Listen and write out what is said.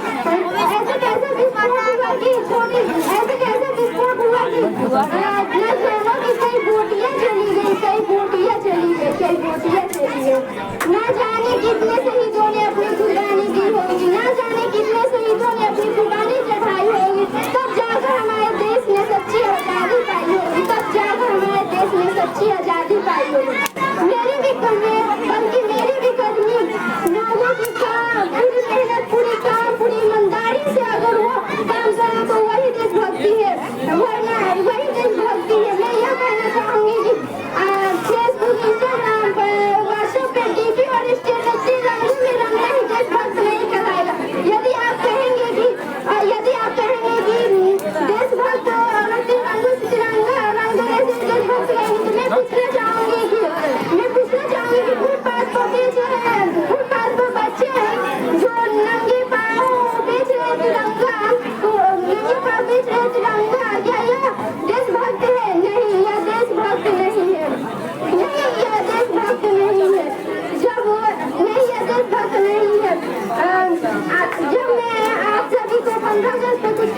ऐसे कैसे विस्फोट हुआ कि छोटी ऐसे कैसे विस्फोट हुआ कि ट्रेनों की कई बोटियां चली गई, कई बोटियां चली गई, कई बोटियां चली गई। ना जाने कितने शहीदों ने अपनी कुर्बानी दी होगी, ना जाने कितने शहीदों ने अपनी कुर्बानी चढ़ाई होगी। तब जाकर हमारे देश ने सच्ची आजादी पाई होगी, तब जाकर हमारे देश ने सच्ची आजादी पाई होगी। मेरी भी बल्कि मेरी भी कदमी लोगों की पूरी मेहनत, पूरी काम, पूरी ईमानदारी से अगर वो काम करें तो वही देशभक्ति है, वरना वही देशभक्ति है। मैं यह कहना चाहूंगी कि फेसबुक, इंस्टाग्राम पर, व्हाट्सएप पे टीवी और स्टेटस से रंगों में रंगना ही देशभक्त नहीं कहलाएगा। यदि आप कहेंगे कि देशभक्त और तिरंगों से तिरंगा रंग देने से देशभक्त नहीं, तो मैं पूछना चाहूंगी कि फुटपाथ पर बेच रहे हैं, फुटपाथ पर बच्चे हैं जो नंगे पाँव बेच रहे तिरंगा, नंगे पाँव बेच रहे तिरंगा, क्या यह देशभक्त है? नहीं, यह देशभक्त नहीं है, नहीं यह देशभक्त नहीं है। जब नहीं यह देशभक्त नहीं है। जब मैं आप सभी को 15 अगस्त पे कुछ